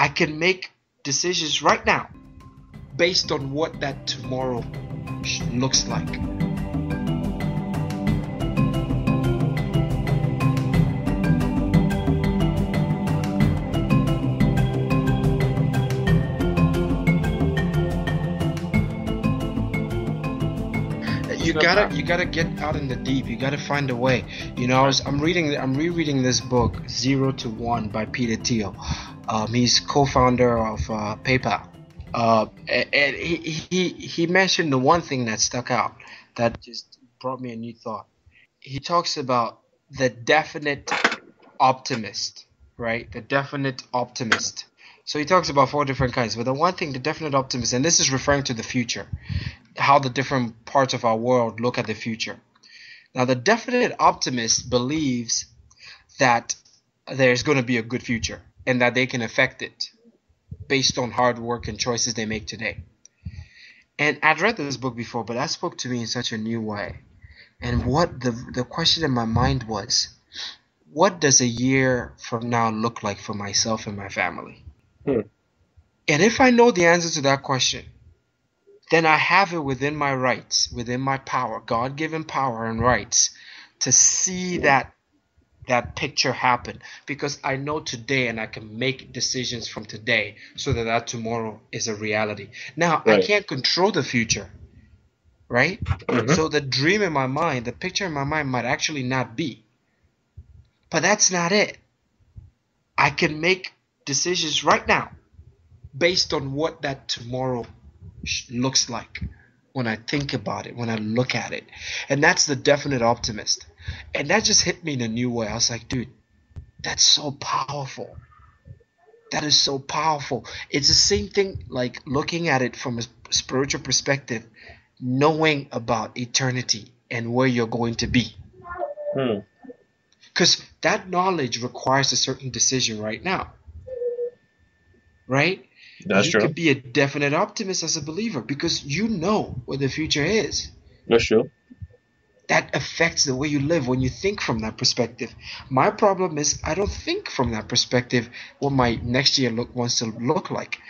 I can make decisions right now based on what that tomorrow looks like. You gotta get out in the deep. You gotta find a way. I'm rereading this book, 0 to 1 by Peter Thiel. He's co-founder of PayPal. And he mentioned the one thing that stuck out that just brought me a new thought. He talks about the definite optimist, right? The definite optimist. So he talks about 4 different kinds. But the one thing, the definite optimist, and this is referring to the future, how the different parts of our world look at the future. Now, the definite optimist believes that there's going to be a good future and that they can affect it based on hard work and choices they make today. And I'd read this book before, but that spoke to me in such a new way. And what the question in my mind was, what does a year from now look like for myself and my family? And if I know the answer to that question, then I have it within my rights, within my power, God-given power and rights, to see that picture happen, because I know today and I can make decisions from today so that tomorrow is a reality. Now, right. I can't control the future, right? Mm-hmm. So the dream in my mind, the picture in my mind might actually not be. But that's not it. I can make decisions right now based on what that tomorrow looks like when I think about it, when I look at it. And that's the definite optimist. And that just hit me in a new way. I was like, dude, that's so powerful. That is so powerful. It's the same thing like looking at it from a spiritual perspective, knowing about eternity and where you're going to be. Because that knowledge requires a certain decision right now. Right? That's true. You can be a definite optimist as a believer because you know what the future is. That's true. That affects the way you live when you think from that perspective. My problem is I don't think from that perspective what my next year wants to look like.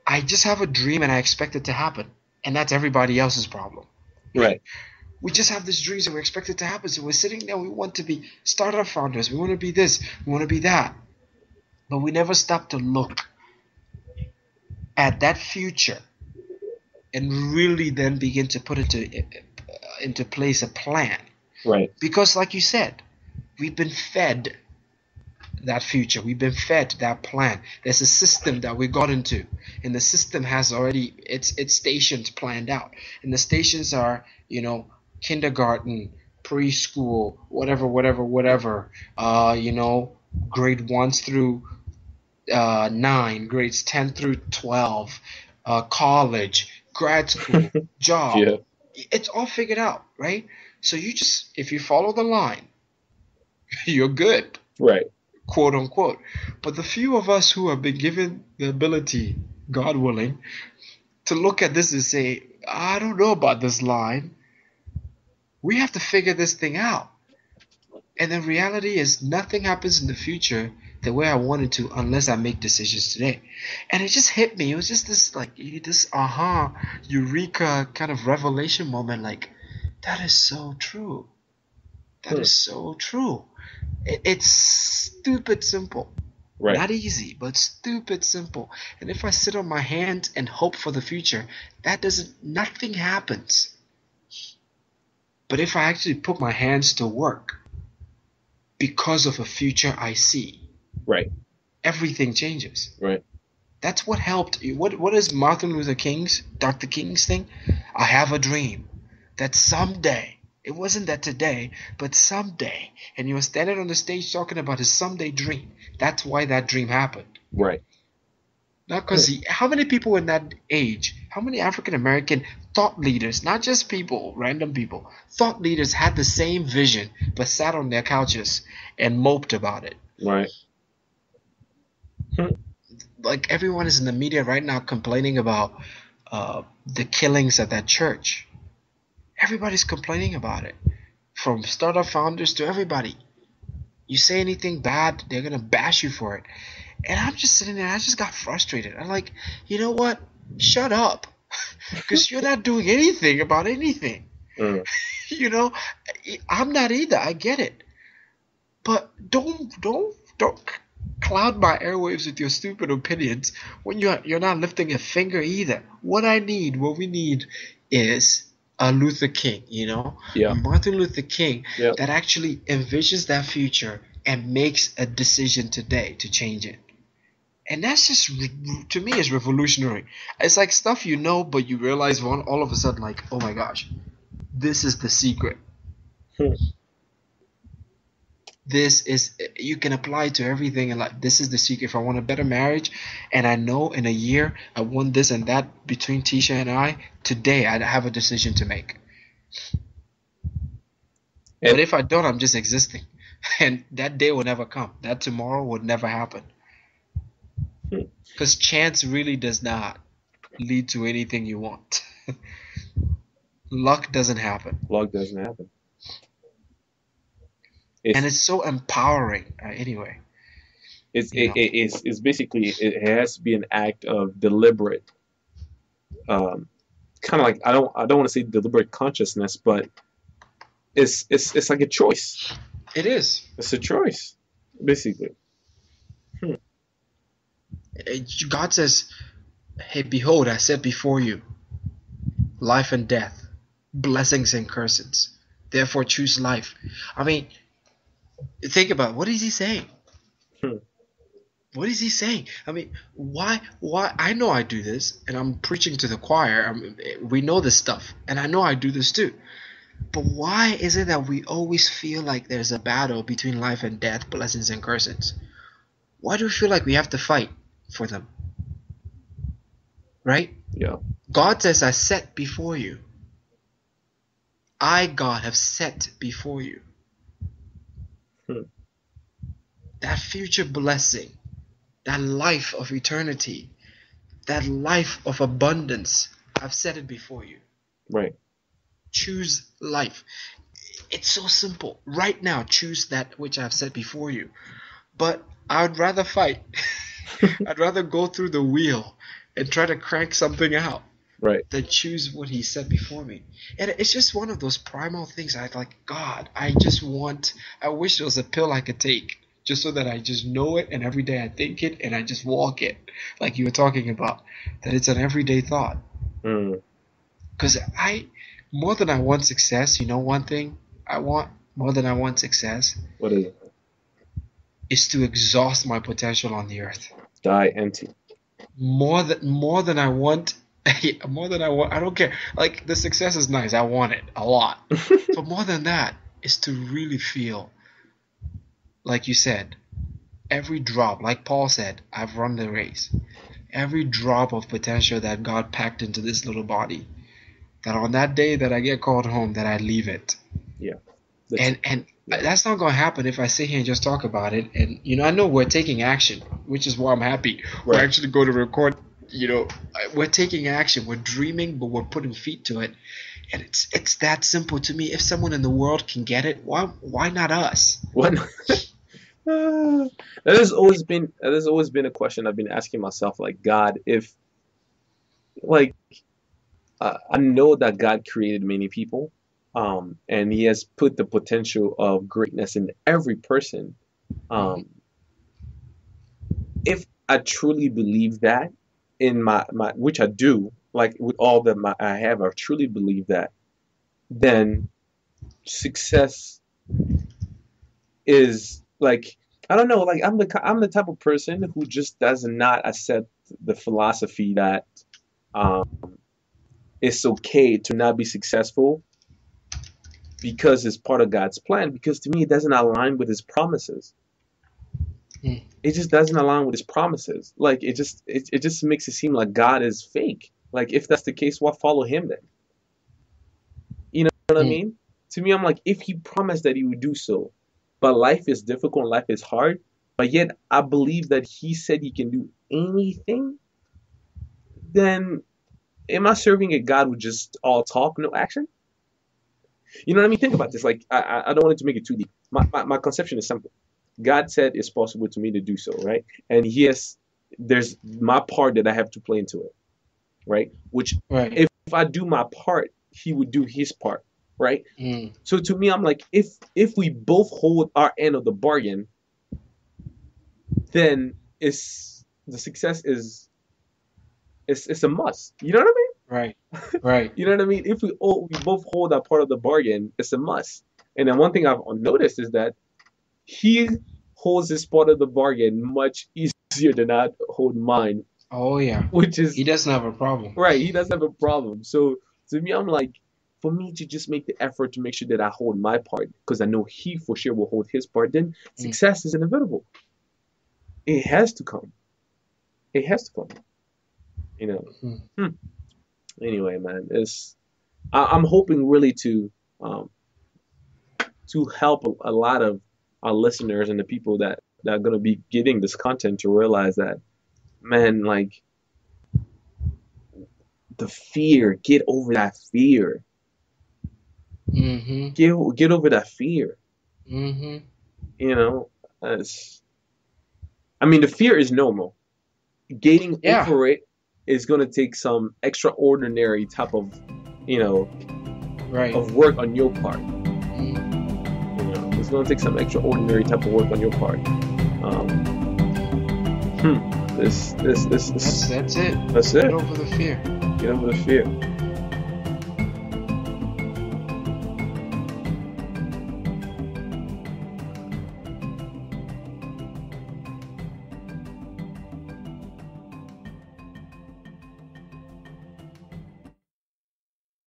I just have a dream and I expect it to happen. And that's everybody else's problem. Right. We just have these dreams and we expect it to happen. So we're sitting there, we want to be startup founders. We want to be this. We want to be that. But we never stop to look at that future and really then begin to put into place a plan. Right. Because like you said, we've been fed that future. We've been fed that plan. There's a system that we got into, and the system has already its stations planned out. And the stations are, kindergarten, preschool, whatever, grade 1 through 9, grades 10 through 12, college, grad school, job. Yeah. It's all figured out, right? So if you follow the line, you're good. Right. Quote unquote. But the few of us who have been given the ability, God willing, to look at this and say, I don't know about this line. We have to figure this thing out. And the reality is nothing happens in the future the way I wanted to unless I make decisions today. And it just hit me. It was just this eureka kind of revelation moment. Like, that is so true. That is so true. It's stupid simple. Right. Not easy, but stupid simple. And if I sit on my hands and hope for the future, nothing happens. But if I actually put my hands to work because of a future I see, right, everything changes. Right. That's what helped. What is Martin Luther Dr. King's thing? I have a dream that someday, it wasn't that today, but someday, and he was standing on the stage talking about his someday dream. That's why that dream happened. Right. Not because how many people in that age, how many African American thought leaders, not just people, random people, thought leaders had the same vision but sat on their couches and moped about it? Right. Like everyone is in the media right now complaining about the killings at that church. Everybody's complaining about it, from startup founders to everybody. You say anything bad, they're going to bash you for it. And I'm just sitting there. I just got frustrated. I'm like, you know what? Shut up, because you're not doing anything about anything. Mm. You know, I'm not either. I get it, but don't cloud my airwaves with your stupid opinions when you're not lifting a finger either. What we need is a Luther King, a Yeah. Martin Luther King Yeah. that actually envisions that future and makes a decision today to change it. And that's just, to me, is revolutionary. It's like stuff but you realize all of a sudden, like, oh my gosh, this is the secret. Hmm. This is, you can apply it to everything, and like, this is the secret. If I want a better marriage, and I know in a year I want this and that between Tisha and I, today I have a decision to make. But And if I don't, I'm just existing. And that day will never come. That tomorrow would never happen. hmm, Because chance really does not lead to anything you want. Luck doesn't happen. luck doesn't happen. And It's it's so empowering, anyway. You know, it's basically it has to be an act of deliberate, um, kind of like I don't want to say deliberate consciousness, but it's like a choice. it is. It's a choice, basically. Hmm. God says, hey, behold, I set before you life and death, blessings and curses. Therefore, choose life. I mean, think about it. What is he saying? Hmm. What is he saying? I mean, why? Why? I know I do this, and I'm preaching to the choir. We know this stuff, and I know I do this too. But why is it that we always feel like there's a battle between life and death, blessings and curses? Why do we feel like we have to fight for them? Right? Yeah. God says, I set before you. I, God, have set before you Hmm. that future blessing, that life of eternity, that life of abundance. I've set it before you. Right. Choose life. It's so simple. Right now, choose that which I've set before you. But I'd rather fight. I'd rather go through the wheel and try to crank something out Right. than choose what he set before me. And it's just one of those primal things. I like, God, I wish there was a pill I could take just so that I just know it, and every day I think it and I just walk it, like you were talking about, that it's an everyday thought. Mm. Because more than I want success, one thing I want more than I want success What is it? is to exhaust my potential on the earth. Die empty. More than I want. More than I want. I don't care. Like, the success is nice. I want it a lot. But more than that is to really feel, like you said, every drop. Like Paul said, I've run the race. Every drop of potential that God packed into this little body. That on that day that I get called home, that I leave it. Yeah. That's And yeah. that's not going to happen if I sit here and just talk about it. And I know we're taking action, which is why I'm happy. We're Right. actually going to record. We're taking action. We're dreaming, but we're putting feet to it. And it's that simple to me. If someone in the world can get it, why not us? What? That has always been a question I've been asking myself. Like, God, if like I know that God created many people, and He has put the potential of greatness in every person. Mhm. Um, if I truly believe that in my which I do, like with all that I have, I truly believe that, then success is like I don't know, like I'm the type of person who just does not accept the philosophy that um, it's okay to not be successful because it's part of God's plan. Because to me, it doesn't align with His promises. Mm. It just doesn't align with His promises. Like it just makes it seem like God is fake. Like if that's the case, why follow Him then? You know what I Mm. mean? To me, I'm like, if He promised that He would do so, but life is difficult, life is hard, but yet I believe that He said He can do anything, then am I serving a God with just all talk, no action? You know what I mean? Think about this. Like, I don't want it to make it too deep. My conception is simple. God said it's possible to me to do so, right? And yes, there's my part that I have to play into it, right? Which Right. if I do my part, he would do his part, right? Mm. So to me, I'm like, if we both hold our end of the bargain, then it's the success is it's a must. You know what I mean? Right. Right. You know what I mean? If we both hold our part of the bargain, it's a must. And then one thing I've noticed is that he holds his part of the bargain much easier than I hold mine, Oh yeah. which is He doesn't have a problem. right. He doesn't have a problem. So to me, I'm like, for me to just make the effort to make sure that I hold my part, because I know he for sure will hold his part, then Mm. success is inevitable. It has to come. It has to come. You know. Mm. Hmm. Anyway, man, I'm hoping really um, to help a lot of our listeners and the people that are gonna be getting this content to realize that, man, like the fear, get over that fear. Mm-hmm. Get over that fear. Mm-hmm. You know, it's, I mean, the fear is normal. Getting Yeah. over it is gonna take some extraordinary type of, you know, Right. of work on your part. Mm. You know, it's gonna take some extraordinary type of work on your part. This That's it. that's Get it. over the fear. Get over the fear.